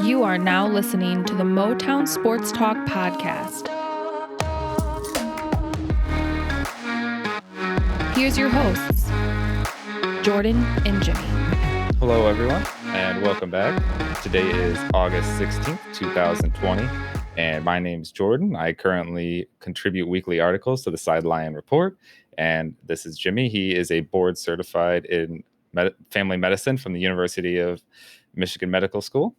You are now listening to the Motown Sports Talk podcast. Here's your hosts, Jordan and Jimmy. Hello, everyone, and welcome back. Today is August 16th, 2020, and my name is Jordan. I currently contribute weekly articles to the Sideline Report, and this is Jimmy. He is a board certified in family medicine from the University of Michigan Medical School.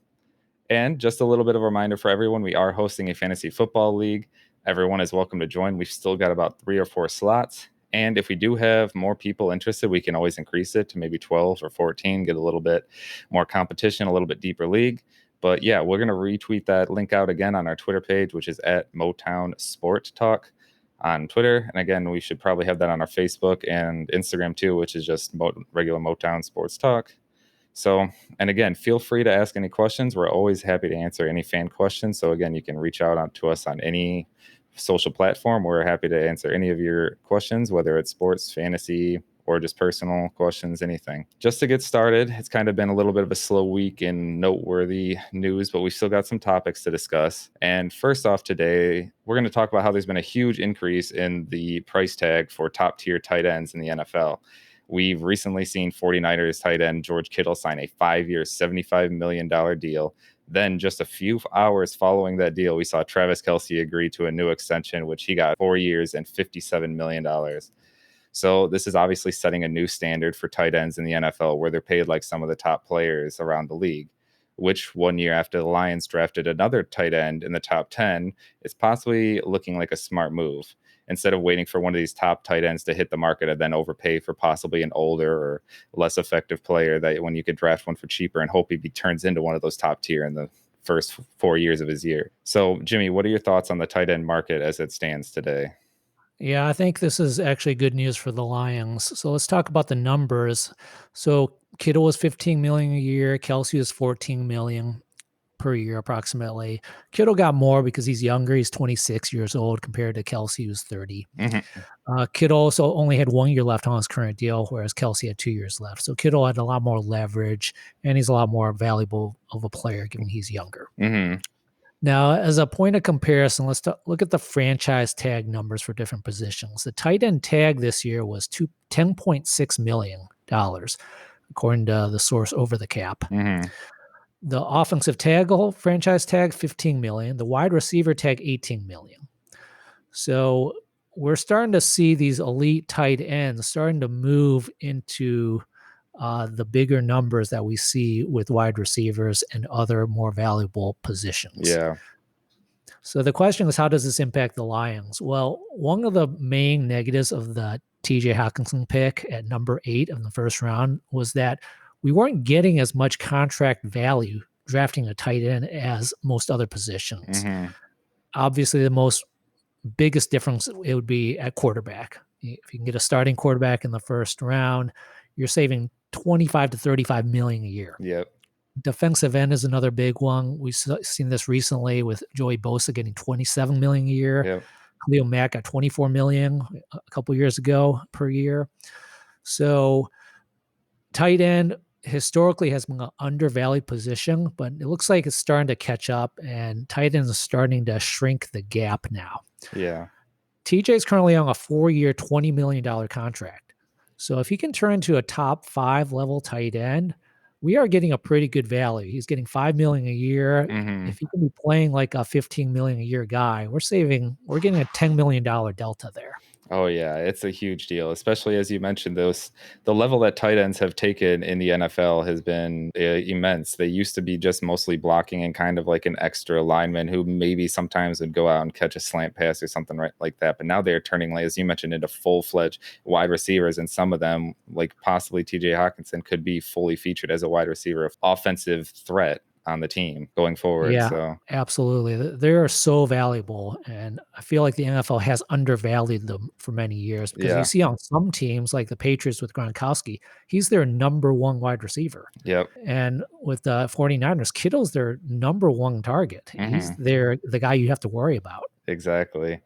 And just a little bit of a reminder for everyone, we are hosting a fantasy football league. Everyone is welcome to join. We've still got about 3 or 4 slots. And if we do have more people interested, we can always increase it to maybe 12 or 14, get a little bit more competition, a little bit deeper league. But yeah, we're going to retweet that link out again on our Twitter page, which is at Motown Sport Talk on Twitter. And again, we should probably have that on our Facebook and Instagram too, which is just regular Motown Sports Talk. So, and again, feel free to ask any questions. We're always happy to answer any fan questions. So again, you can reach out to us on any social platform. We're happy to answer any of your questions, whether it's sports, fantasy, or just personal questions, anything. Just to get started, it's kind of been a little bit of a slow week in noteworthy news, but we still got some topics to discuss. And first off today, we're going to talk about how there's been a huge increase in the price tag for top tier tight ends in the NFL. We've recently seen 49ers tight end George Kittle sign a 5-year, $75 million deal. Then just a few hours following that deal, we saw Travis Kelce agree to a new extension, which he got 4 years and $57 million. So this is obviously setting a new standard for tight ends in the NFL, where they're paid like some of the top players around the league, which 1 year after the Lions drafted another tight end in the top 10 is possibly looking like a smart move. Instead of waiting for one of these top tight ends to hit the market and then overpay for possibly an older or less effective player, that when you could draft one for cheaper and hope he turns into one of those top tier in the first 4 years of his year. So, Jimmy, what are your thoughts on the tight end market as it stands today? Yeah, I think this is actually good news for the Lions. So let's talk about the numbers. So Kittle was 15 million a year, Kelce was 14 million per year approximately. Kittle got more because he's younger. He's 26 years old compared to Kelce, who's 30. Kittle also only had 1 year left on his current deal, whereas Kelce had 2 years left. So Kittle had a lot more leverage, and he's a lot more valuable of a player given he's younger. Now, as a point of comparison, let's look at the franchise tag numbers for different positions. The tight end tag this year was $10.6 million, according to the source Over the Cap. The offensive tackle franchise tag, $15 million. The wide receiver tag, $18 million. So we're starting to see these elite tight ends starting to move into the bigger numbers that we see with wide receivers and other more valuable positions. Yeah. So the question is, how does this impact the Lions? Well, one of the main negatives of the TJ Hockenson pick at number 8 of the first round was that we weren't getting as much contract value drafting a tight end as most other positions. Obviously, the biggest difference, it would be at quarterback. If you can get a starting quarterback in the first round, you're saving 25 to 35 million a year. Yep. Defensive end is another big one. We've seen this recently with Joey Bosa getting 27 million a year. Yep. Khalil Mack got 24 million a couple years ago per year. So tight end historically has been an undervalued position, but it looks like it's starting to catch up, and tight ends are starting to shrink the gap now. Yeah. TJ is currently on a 4-year, $20 million contract. So if he can turn into a top 5 level tight end, we are getting a pretty good value. He's getting $5 million a year. If he can be playing like a $15 million a year guy, we're getting a $10 million delta there. Oh yeah, it's a huge deal, especially as you mentioned, the level that tight ends have taken in the NFL has been immense. They used to be just mostly blocking and kind of like an extra lineman who maybe sometimes would go out and catch a slant pass or something like that. But now they're turning, like, as you mentioned, into full-fledged wide receivers, and some of them, like possibly TJ Hockenson, could be fully featured as a wide receiver, offensive threat on the team going forward. Yeah, so absolutely. They are so valuable, and I feel like the NFL has undervalued them for many years because you see on some teams like the Patriots with Gronkowski, he's their number 1 wide receiver. Yep. And with the 49ers, Kittle's their number 1 target. He's the guy you have to worry about. Exactly.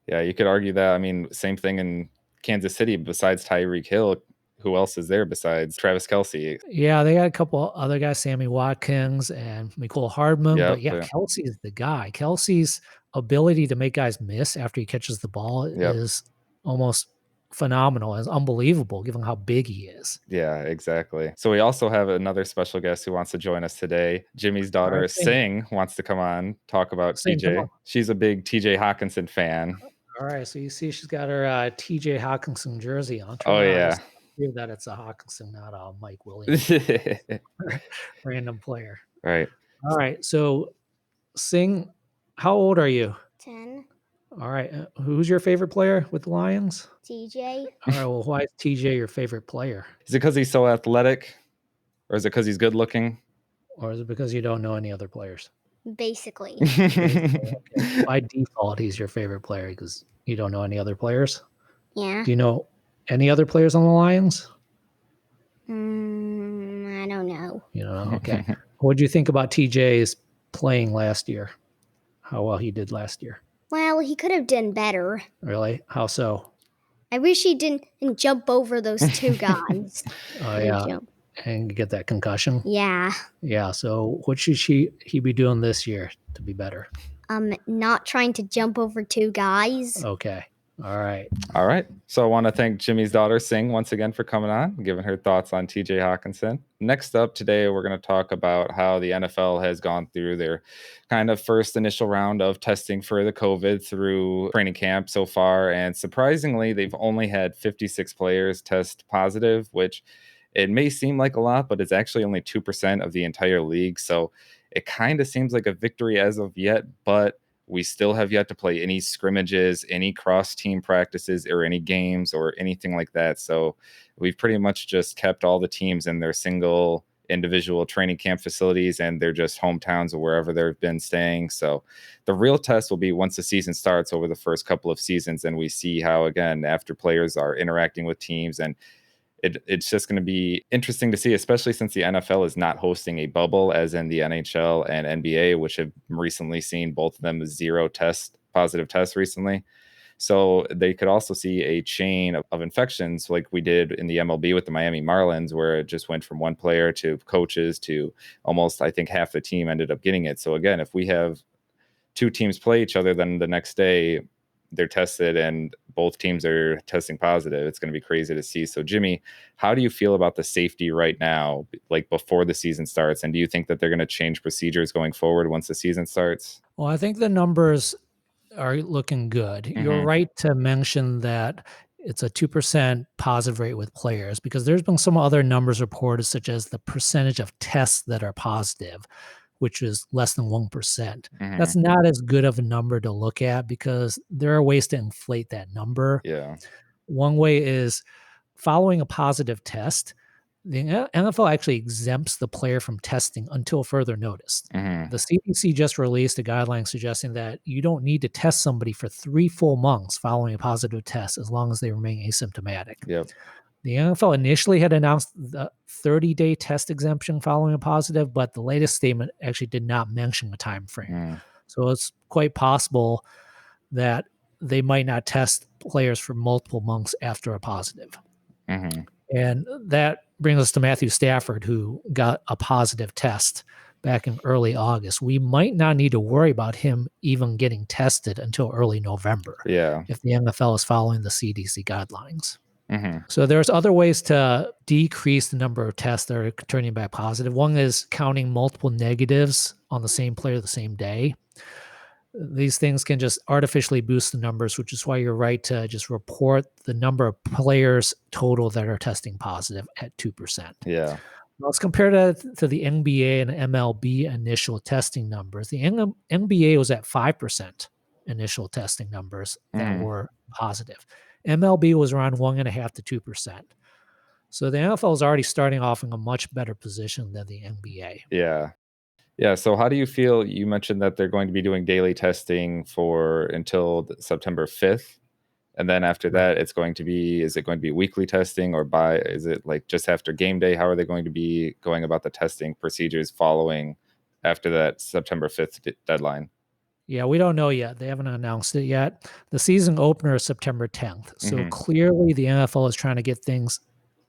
Yeah, you could argue that. I mean, same thing in Kansas City. Besides Tyreek Hill, who else is there besides Travis Kelce? Yeah, they got a couple other guys, Sammy Watkins and Mecole Hardman, but Yep. yeah, Kelce is the guy. Kelce's ability to make guys miss after he catches the ball Yep. is almost phenomenal. It's unbelievable given how big he is. Yeah, exactly. So we also have another special guest who wants to join us today. Jimmy's All daughter, right, Sing, Sing, wants to come on, talk about Sing, come on. TJ. She's a big TJ Hockenson fan. All right, so you see she's got her TJ Hockenson jersey on. Oh, yeah. Just hear that it's a Hockenson, not a Mike Williams, random player. Right. All right, so Sing, how old are you? 10. All right, who's your favorite player with the Lions? TJ. All right, well, why is TJ your favorite player? Is it because he's so athletic? Or is it because he's good looking? Or is it because you don't know any other players? Basically. Okay. By default, he's your favorite player because you don't know any other players. Yeah. Do you know any other players on the Lions? I don't know. You know, okay. What do you think about TJ's playing last year? How well he did last year? Well, he could have done better. Really? How so? I wish he didn't jump over those two guys. Oh, yeah. And get that concussion? Yeah. Yeah. So what should he be doing this year to be better? Not trying to jump over two guys. Okay. All right. All right. So I want to thank Jimmy's daughter, Sing, once again for coming on and giving her thoughts on TJ Hockenson. Next up today, we're going to talk about how the NFL has gone through their kind of first initial round of testing for the COVID through training camp so far. And surprisingly, they've only had 56 players test positive, which it may seem like a lot, but it's actually only 2% of the entire league. So it kind of seems like a victory as of yet, but we still have yet to play any scrimmages, any cross-team practices, or any games or anything like that. So we've pretty much just kept all the teams in their single individual training camp facilities and they're just hometowns or wherever they've been staying. So the real test will be once the season starts over the first couple of seasons and we see how, again, after players are interacting with teams and it's just going to be interesting to see, especially since the NFL is not hosting a bubble as in the NHL and NBA, which have recently seen both of them zero positive tests recently. So they could also see a chain of infections like we did in the MLB with the Miami Marlins, where it just went from one player to coaches to almost, I think, half the team ended up getting it. So again, if we have two teams play each other, then the next day they're tested and both teams are testing positive. It's going to be crazy to see. So Jimmy, how do you feel about the safety right now, like before the season starts? And do you think that they're going to change procedures going forward once the season starts? Well, I think the numbers are looking good. Mm-hmm. You're right to mention that it's a 2% positive rate with players because there's been some other numbers reported, such as the percentage of tests that are positive, which is less than 1%. Mm-hmm. That's not as good of a number to look at because there are ways to inflate that number. Yeah. One way is following a positive test. The NFL actually exempts the player from testing until further notice. Mm-hmm. The CDC just released a guideline suggesting that you don't need to test somebody for 3 full months following a positive test as long as they remain asymptomatic. Yep. The NFL initially had announced the 30-day test exemption following a positive, but the latest statement actually did not mention a time frame. Mm. So it's quite possible that they might not test players for multiple months after a positive. Mm-hmm. And that brings us to Matthew Stafford, who got a positive test back in early August. We might not need to worry about him even getting tested until early November. Yeah. If the NFL is following the CDC guidelines. Mm-hmm. So there's other ways to decrease the number of tests that are turning back positive. One is counting multiple negatives on the same player the same day. These things can just artificially boost the numbers, which is why you're right to just report the number of players total that are testing positive at 2%. Yeah. Let's compare that to the NBA and MLB initial testing numbers. The NBA was at 5% initial testing numbers that were positive. MLB was around 1.5 to 2%. So the NFL is already starting off in a much better position than the NBA. Yeah. Yeah. So how do you feel? You mentioned that they're going to be doing daily testing for until September 5th. And then after that, is it going to be weekly testing or is it like just after game day? How are they going to be going about the testing procedures following after that September 5th deadline? Yeah, we don't know yet. They haven't announced it yet. The season opener is September 10th. So clearly the NFL is trying to get things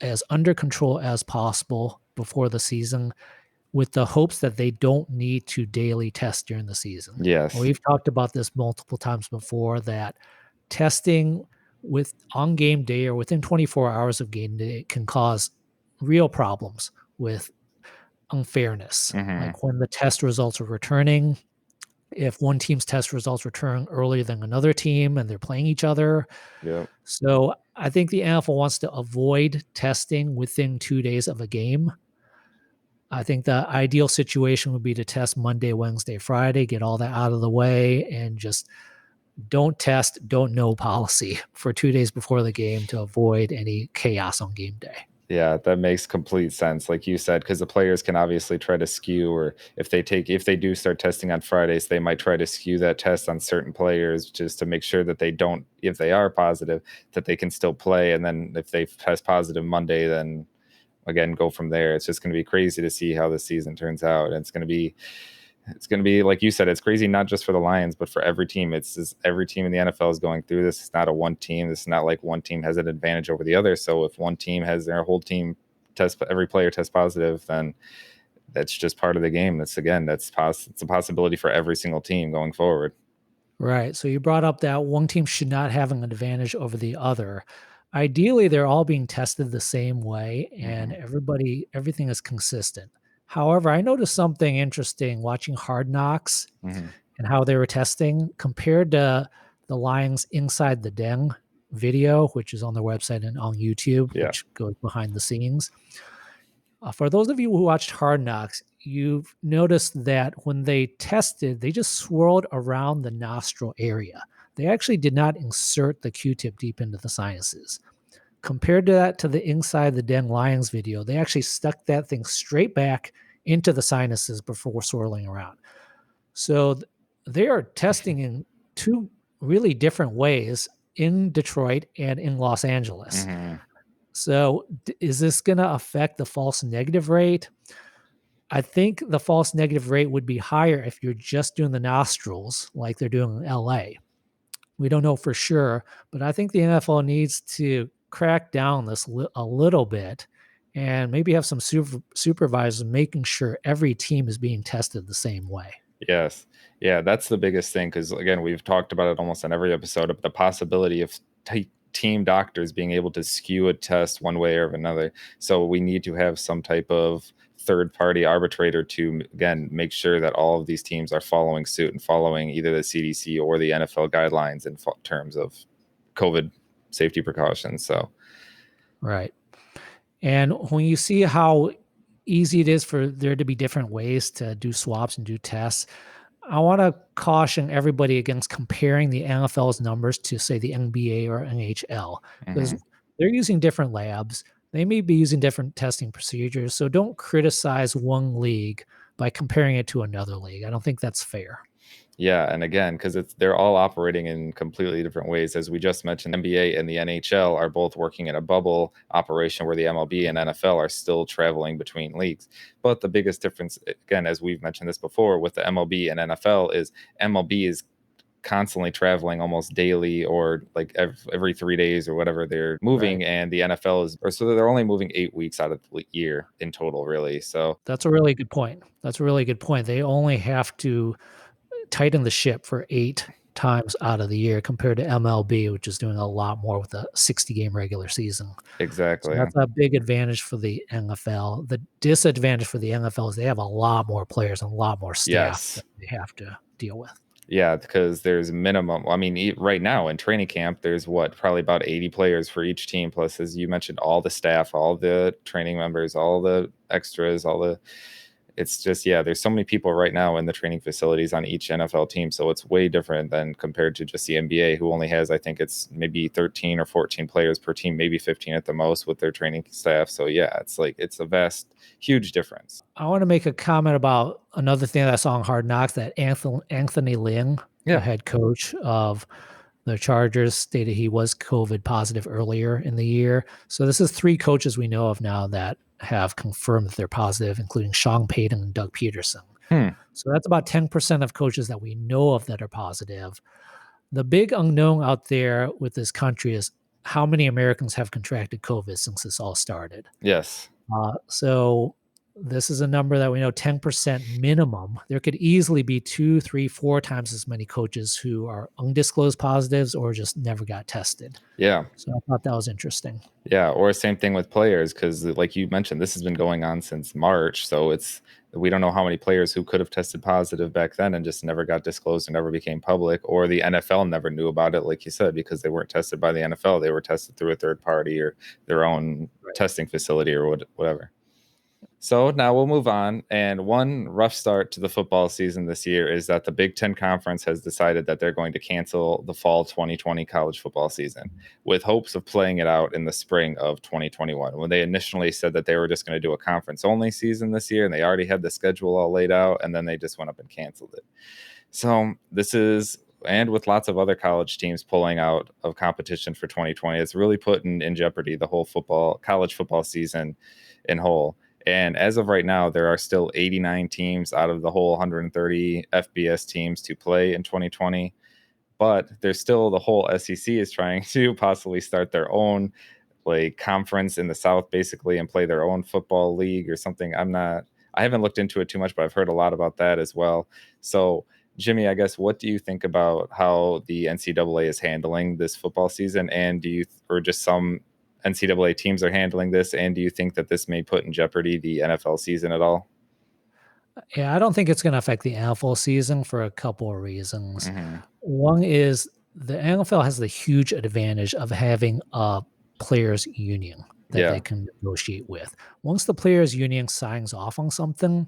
as under control as possible before the season, with the hopes that they don't need to daily test during the season. Yes. We've talked about this multiple times before, that testing on game day or within 24 hours of game day can cause real problems with unfairness. Like when the test results are returning, if one team's test results return earlier than another team and they're playing each other. Yep. So I think the NFL wants to avoid testing within 2 days of a game. I think the ideal situation would be to test Monday, Wednesday, Friday, get all that out of the way, and just don't test, don't know policy for 2 days before the game to avoid any chaos on game day. Yeah, that makes complete sense, like you said, because the players can obviously try to skew, or if they do start testing on Fridays, they might try to skew that test on certain players just to make sure that they don't, if they are positive, that they can still play. And then if they test positive Monday, then again, go from there. It's just going to be crazy to see how the season turns out. And it's going to be, like you said, it's crazy, not just for the Lions, but for every team. It's just every team in the NFL is going through this. It's not a one team. It's not like one team has an advantage over the other. So if one team has their whole team every player test positive, then that's just part of the game. It's a possibility for every single team going forward. Right. So you brought up that one team should not have an advantage over the other. Ideally, they're all being tested the same way and everything is consistent. However, I noticed something interesting watching Hard Knocks and how they were testing compared to the Lions Inside the Den video, which is on their website and on YouTube, which goes behind the scenes. For those of you who watched Hard Knocks, you've noticed that when they tested, they just swirled around the nostril area. They actually did not insert the Q-tip deep into the sinuses. Compared to that, to the Inside the Den Lions video, they actually stuck that thing straight back into the sinuses before swirling around. So they are testing in two really different ways in Detroit and in Los Angeles. So is this going to affect the false negative rate? I think the false negative rate would be higher if you're just doing the nostrils like they're doing in LA. We don't know for sure, but I think the NFL needs to crack down this a little bit and maybe have some supervisors making sure every team is being tested the same way. Yes. Yeah, that's the biggest thing, because again, we've talked about it almost on every episode of the possibility of team doctors being able to skew a test one way or another. So we need to have some type of third-party arbitrator to, again, make sure that all of these teams are following suit and following either the CDC or the NFL guidelines in terms of COVID safety precautions. So, right. And when you see how easy it is for there to be different ways to do swabs and do tests, I want to caution everybody against comparing the NFL's numbers to, say, the NBA or NHL, because they're using different labs. They may be using different testing procedures. So don't criticize one league by comparing it to another league. I don't think that's fair. Yeah, and again, because they're all operating in completely different ways. As we just mentioned, NBA and the NHL are both working in a bubble operation where the MLB and NFL are still traveling between leagues. But the biggest difference, again, as we've mentioned this before, with the MLB and NFL is MLB is constantly traveling almost daily, or like every 3 days or whatever they're moving, and the NFL so they're only moving 8 weeks out of the year in total, really. So that's a really good point. They only have to tighten the ship for 8 times out of the year compared to MLB, which is doing a lot more with a 60-game regular season. Exactly. So that's a big advantage for the NFL. The disadvantage for the NFL is they have a lot more players and a lot more staff that they have to deal with. Yeah, because there's minimum. I mean, right now in training camp, there's probably about 80 players for each team. Plus, as you mentioned, all the staff, all the training members, all the extras, it's just, there's so many people right now in the training facilities on each NFL team. So it's way different than compared to just the NBA, who only has, I think it's maybe 13 or 14 players per team, maybe 15 at the most with their training staff. So it's a vast, huge difference. I want to make a comment about another thing that I saw on Hard Knocks, that Anthony Lynn, the head coach of the Chargers, stated he was COVID positive earlier in the year. So this is 3 coaches we know of now that have confirmed that they're positive, including Sean Payton and Doug Peterson. So that's about 10% of coaches that we know of that are positive. The big unknown out there with this country is how many Americans have contracted COVID since this all started. Yes. So this is a number that we know 10% minimum. There could easily be 2, 3, 4 times as many coaches who are undisclosed positives or just never got tested. Yeah. So I thought that was interesting. Yeah, or same thing with players, because like you mentioned, this has been going on since March. So we don't know how many players who could have tested positive back then and just never got disclosed and never became public, or the NFL never knew about it, like you said, because they weren't tested by the NFL. They were tested through a third party or their own testing facility or whatever. So now we'll move on. And one rough start to the football season this year is that the Big 10 conference has decided that they're going to cancel the fall 2020 college football season with hopes of playing it out in the spring of 2021. When they initially said that they were just going to do a conference only season this year, and they already had the schedule all laid out, and then they just went up and canceled it. So this is, and with lots of other college teams pulling out of competition for 2020, it's really putting in jeopardy the whole college football season in whole. And as of right now, there are still 89 teams out of the whole 130 FBS teams to play in 2020. But there's still the whole SEC is trying to possibly start their own like conference in the South, basically, and play their own football league or something. I haven't looked into it too much, but I've heard a lot about that as well. So, Jimmy, I guess, what do you think about how the NCAA is handling this football season? And or just some NCAA teams are handling this? And do you think that this may put in jeopardy the NFL season at all? Yeah, I don't think it's going to affect the NFL season for a couple of reasons. Mm-hmm. One is the NFL has the huge advantage of having a players' union that they can negotiate with. Once the players' union signs off on something,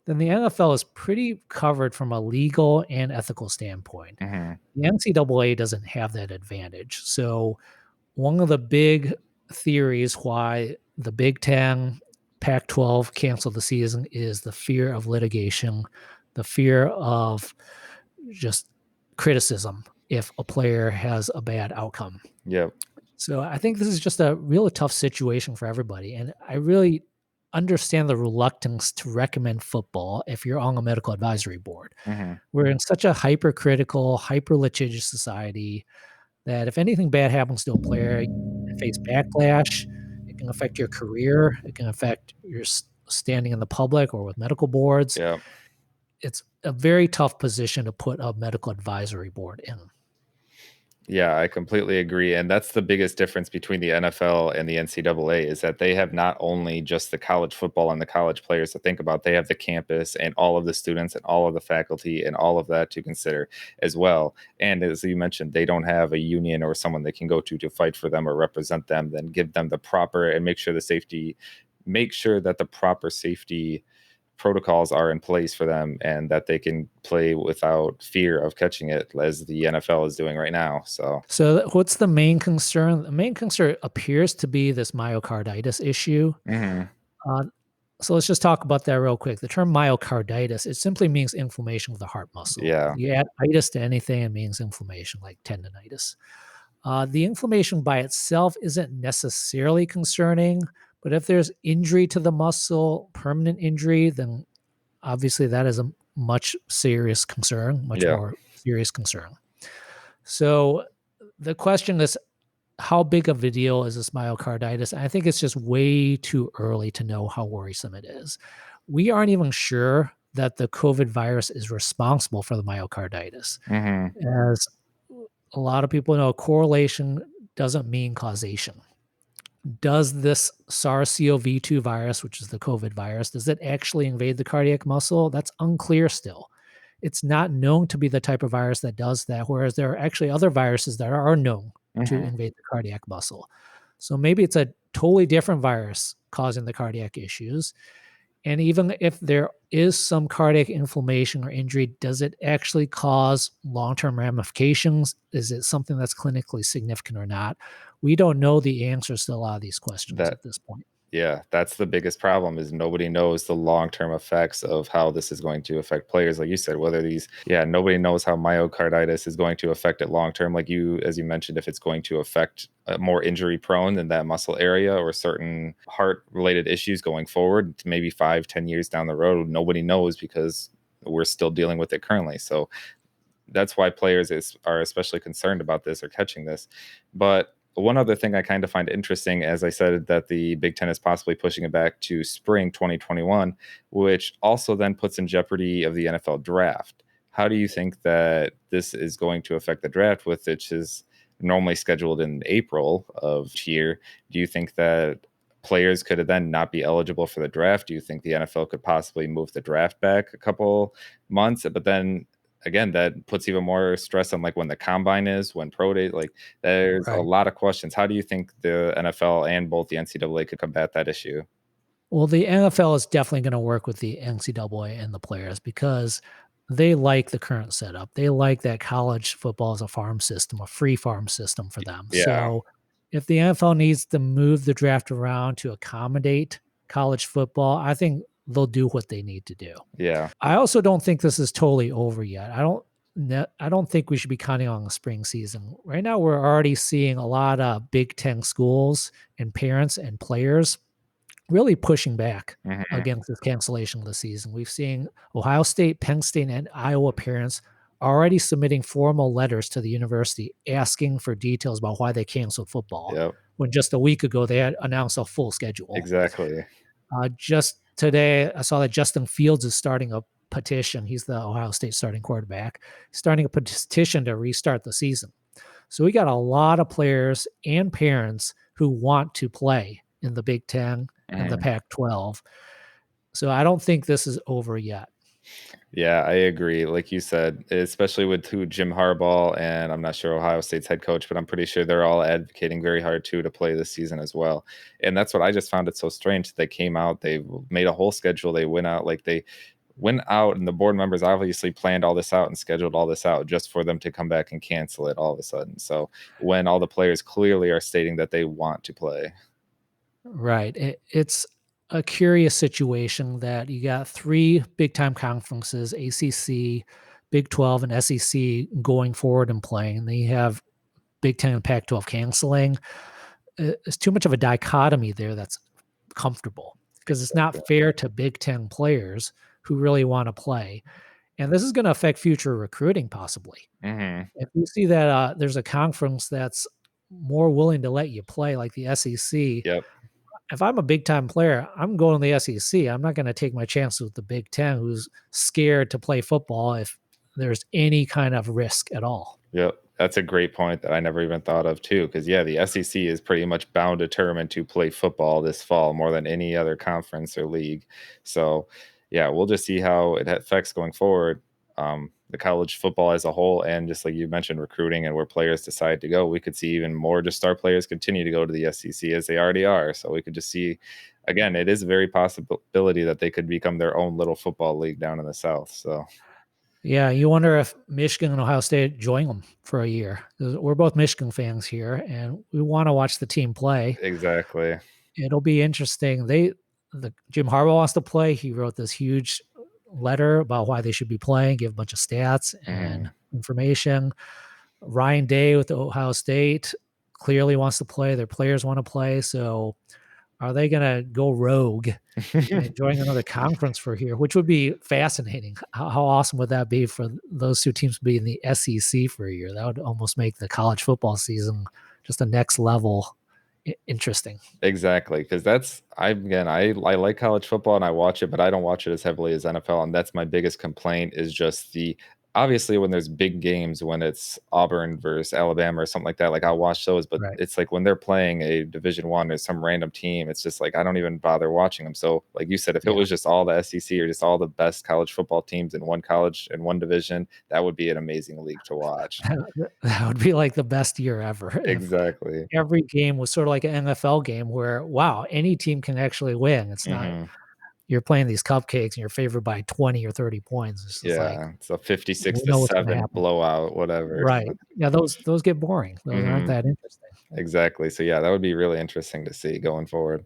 then the NFL is pretty covered from a legal and ethical standpoint. Mm-hmm. The NCAA doesn't have that advantage. So one of the big theories why the Big 10, Pac-12 canceled the season is the fear of litigation, the fear of just criticism if a player has a bad outcome. Yep. So I think this is just a really tough situation for everybody. And I really understand the reluctance to recommend football if you're on a medical advisory board. Mm-hmm. We're in such a hypercritical, hyper-litigious society that if anything bad happens to a player, you face backlash. It can affect your career. It can affect your standing in the public or with medical boards. Yeah. It's a very tough position to put a medical advisory board in. Yeah, I completely agree. And that's the biggest difference between the NFL and the NCAA is that they have not only just the college football and the college players to think about, they have the campus and all of the students and all of the faculty and all of that to consider as well. And as you mentioned, they don't have a union or someone they can go to fight for them or represent them, then give them the proper and make sure that the proper safety protocols are in place for them and that they can play without fear of catching it as the NFL is doing right now. So what's the main concern? The main concern appears to be this myocarditis issue. Mm-hmm. So let's just talk about that real quick. The term myocarditis, it simply means inflammation of the heart muscle. Yeah. You add itis to anything, it means inflammation, like tendonitis. The inflammation by itself isn't necessarily concerning, but if there's injury to the muscle, permanent injury, then obviously that is a much more serious concern. So the question is, how big of a deal is this myocarditis? I think it's just way too early to know how worrisome it is. We aren't even sure that the COVID virus is responsible for the myocarditis. Mm-hmm. As a lot of people know, correlation doesn't mean causation. Does this SARS-CoV-2 virus, which is the COVID virus, does it actually invade the cardiac muscle? That's unclear still. It's not known to be the type of virus that does that, whereas there are actually other viruses that are known to invade the cardiac muscle. So maybe it's a totally different virus causing the cardiac issues. And even if there is some cardiac inflammation or injury, does it actually cause long-term ramifications? Is it something that's clinically significant or not? We don't know the answers to a lot of these questions at this point. Yeah, that's the biggest problem is nobody knows the long-term effects of how this is going to affect players. Like you said, nobody knows how myocarditis is going to affect it long-term. As you mentioned, if it's going to affect more injury prone in that muscle area or certain heart related issues going forward, maybe 5-10 years down the road, nobody knows because we're still dealing with it currently. So that's why players are especially concerned about this or catching this. But one other thing I kind of find interesting, as I said, that the Big Ten is possibly pushing it back to spring 2021, which also then puts in jeopardy of the NFL draft. How do you think that this is going to affect the draft, with which is normally scheduled in April of each year? Do you think that players could then not be eligible for the draft? Do you think the NFL could possibly move the draft back a couple months? But then again, that puts even more stress on like when the combine is, when pro day, like there's a Right. lot of questions. How do you think the NFL and both the NCAA could combat that issue? Well, the NFL is definitely going to work with the NCAA and the players because they like the current setup. They like that college football is a farm system, a free farm system for them. Yeah. So if the NFL needs to move the draft around to accommodate college football, I think they'll do what they need to do. Yeah. I also don't think this is totally over yet. I don't think we should be counting on the spring season. Right now, we're already seeing a lot of Big Ten schools and parents and players really pushing back Hmm. against this cancellation of the season. We've seen Ohio State, Penn State, and Iowa parents already submitting formal letters to the university asking for details about why they canceled football. Yep. When just a week ago they had announced a full schedule. Exactly. Just today, I saw that Justin Fields is starting a petition. He's the Ohio State starting quarterback, starting a petition to restart the season. So we got a lot of players and parents who want to play in the Big Ten and the Mhm. Pac-12. So I don't think this is over yet. Yeah, I agree. Like you said, especially with who Jim Harbaugh and I'm not sure Ohio State's head coach, but I'm pretty sure they're all advocating very hard too to play this season as well. And that's what I just found it so strange. They came out, they made a whole schedule. They went out like they went out, and the board members obviously planned all this out and scheduled all this out just for them to come back and cancel it all of a sudden. So when all the players clearly are stating that they want to play. Right. It's a curious situation that you got three big time conferences, ACC, Big 12, and SEC going forward and playing. And then you have Big 10 and Pac 12 canceling. It's too much of a dichotomy there that's comfortable because it's not fair to Big 10 players who really want to play. And this is going to affect future recruiting possibly. Hmm. If you see that there's a conference that's more willing to let you play, like the SEC, Yep. if I'm a big time player, I'm going to the SEC. I'm not going to take my chances with the Big Ten, who's scared to play football if there's any kind of risk at all. Yep. That's a great point that I never even thought of too. Because yeah, the SEC is pretty much bound determined to play football this fall more than any other conference or league. So yeah, we'll just see how it affects going forward. The college football as a whole, and just like you mentioned, recruiting and where players decide to go, we could see even more just star players continue to go to the SEC as they already are. So we could just see, again, it is a very possibility that they could become their own little football league down in the South. So Yeah, you wonder if Michigan and Ohio State join them for a year. 'Cause we're both Michigan fans here, and we want to watch the team play. exactly. It'll be interesting. The Jim Harbaugh wants to play. He wrote this huge letter about why they should be playing, give a bunch of stats and Hmm. information. Ryan Day with Ohio State clearly wants to play. Their players want to play. So are they going to go rogue and join another conference for here, which would be fascinating? How awesome would that be for those two teams to be in the SEC for a year? That would almost make the college football season just the next level interesting. Exactly, because that's I like college football and I watch it, but I don't watch it as heavily as NFL, and that's my biggest complaint is just the obviously when there's big games, when it's Auburn versus Alabama or something like that, like I'll watch those, but Right. it's like when they're playing a Division One or some random team, it's just like I don't even bother watching them. So, like you said, if it Yeah. was just all the SEC or just all the best college football teams in one college in one division, that would be an amazing league to watch. That would be like the best year ever if Exactly. every game was sort of like an NFL game where, wow, any team can actually win. It's not Hmm. you're playing these cupcakes and you're favored by 20 or 30 points. It's just like Yeah, it's a 56 we to know what's going to 7 happen. blowout, whatever. Right. Yeah, those get boring. Those aren't Mhm. that interesting. Exactly. So, yeah, that would be really interesting to see going forward.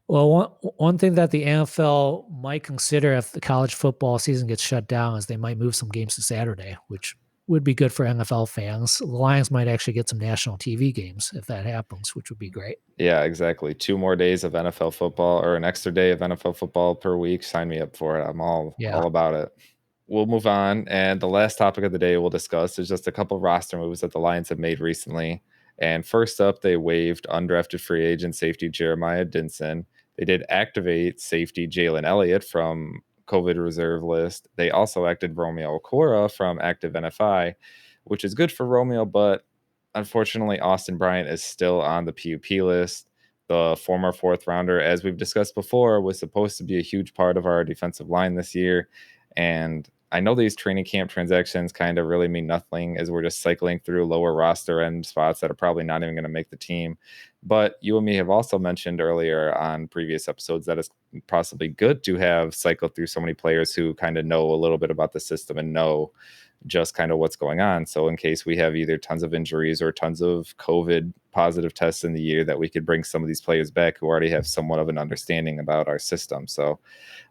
Well, one thing that the NFL might consider if the college football season gets shut down is they might move some games to Saturday, which would be good for NFL fans. The Lions might actually get some national TV games if that happens, which would be great. Yeah, exactly. 2 more days of NFL football or an extra day of NFL football per week, sign me up for it. I'm Yeah. all about it. We'll move on, and the last topic of the day we'll discuss is just a couple roster moves that the Lions have made recently, And first up, they waived undrafted free agent safety Jeremiah Dinson. They did activate safety Jalen Elliott from COVID reserve list. They also acted Romeo Okwara from active NFI, which is good for Romeo, but unfortunately, Austin Bryant is still on the PUP list. The former fourth rounder, as we've discussed before, was supposed to be a huge part of our defensive line this year. And I know these training camp transactions kind of really mean nothing as we're just cycling through lower roster end spots that are probably not even going to make the team. But you and me have also mentioned earlier on previous episodes that it's possibly good to have cycled through so many players who kind of know a little bit about the system and know just kind of what's going on. So in case we have either tons of injuries or tons of COVID positive tests in the year, that we could bring some of these players back who already have somewhat of an understanding about our system. So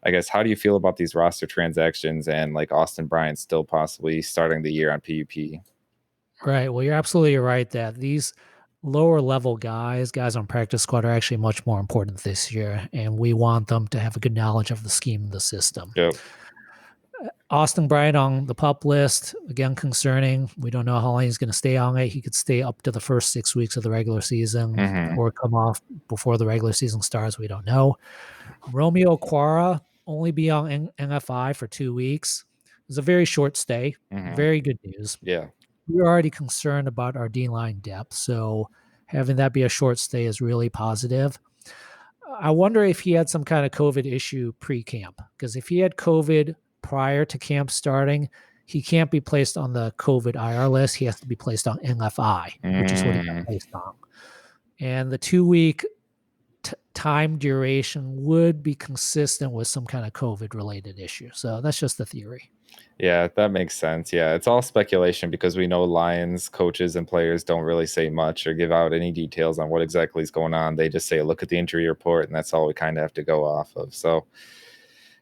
I guess, how do you feel about these roster transactions and like Austin Bryant still possibly starting the year on PUP? Right. Well, you're absolutely right that these lower level guys on practice squad are actually much more important this year, and we want them to have a good knowledge of the scheme and the system. Yep. Austin Bryant on the pup list, again, concerning. We don't know how long he's going to stay on it. He could stay up to the first 6 weeks of the regular season or come off before the regular season starts. We don't know. Romeo Okwara only be on NFI for 2 weeks. It's a very short stay. Very good news. Yeah. We're already concerned about our D-line depth, so having that be a short stay is really positive. I wonder if he had some kind of COVID issue pre-camp, because if he had COVID prior to camp starting, he can't be placed on the COVID IR list. He has to be placed on NFI, which is what he got placed on. And the 2-week time duration would be consistent with some kind of COVID-related issue. So that's just the theory. Yeah, that makes sense. Yeah, it's all speculation because we know Lions coaches and players don't really say much or give out any details on what exactly is going on. They just say, look at the injury report, and that's all we kind of have to go off of. So,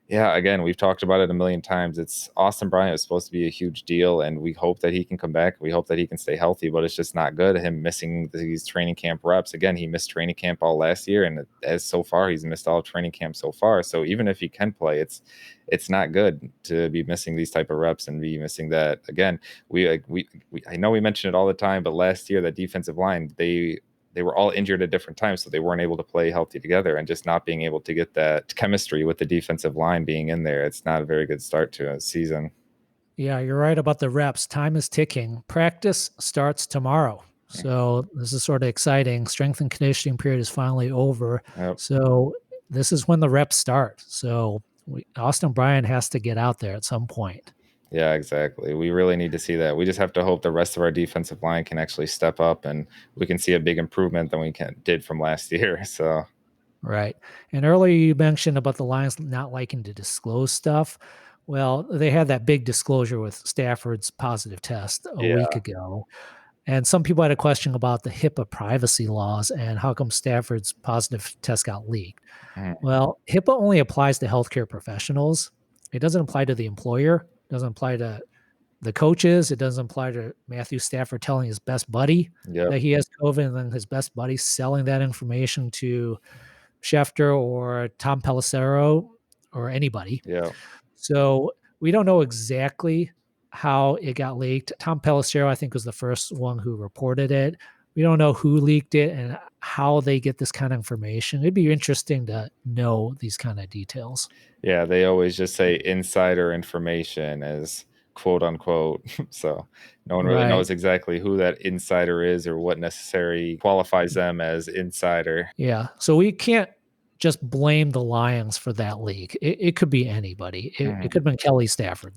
yeah, again, we've talked about it a million times. It's Austin Bryant is supposed to be a huge deal, and we hope that he can come back. We hope that he can stay healthy, but it's just not good. Him missing these training camp reps. Again, he missed training camp all last year, and as so far, he's missed all of training camp so far. So even if he can play, it's not good to be missing these type of reps and be missing that. Again, I know we mention it all the time, but last year, that defensive line, they were all injured at different times, so they weren't able to play healthy together, and just not being able to get that chemistry with the defensive line being in there, it's not a very good start to a season. Yeah, you're right about the reps. Time is ticking. Practice starts tomorrow. So this is sort of exciting. Strength and conditioning period is finally over. Yep. So this is when the reps start. So Austin Bryant has to get out there at some point. Yeah, exactly. We really need to see that. We just have to hope the rest of our defensive line can actually step up and we can see a big improvement than we did from last year. So, right. And earlier you mentioned about the Lions not liking to disclose stuff. Well, they had that big disclosure with Stafford's positive test a week ago. And some people had a question about the HIPAA privacy laws and how come Stafford's positive test got leaked. Well, HIPAA only applies to healthcare professionals. It doesn't apply to the employer. It doesn't apply to the coaches. It doesn't apply to Matthew Stafford telling his best buddy that he has COVID, and then his best buddy selling that information to Schefter or Tom Pelissero or anybody. Yeah. So we don't know exactly how it got leaked. Tom Pelissero, I think, was the first one who reported it. We don't know who leaked it and how they get this kind of information. It'd be interesting to know these kind of details. Yeah, they always just say insider information as quote unquote. So no one really knows exactly who that insider is or what necessarily qualifies them as insider. Yeah. So we can't just blame the Lions for that leak. It could be anybody. It could have been Kelly Stafford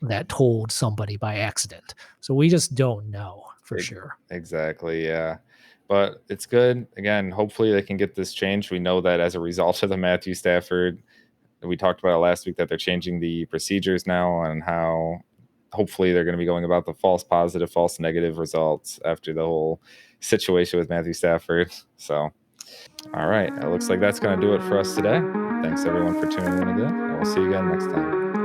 that told somebody by accident. So we just don't know for sure. Exactly. Yeah. But it's good. Again, hopefully they can get this changed. We know that as a result of the Matthew Stafford, we talked about it last week, that they're changing the procedures now on how hopefully they're going to be going about the false positive, false negative results after the whole situation with Matthew Stafford. So, all right. It looks like that's going to do it for us today. Thanks everyone for tuning in again, and we'll see you again next time.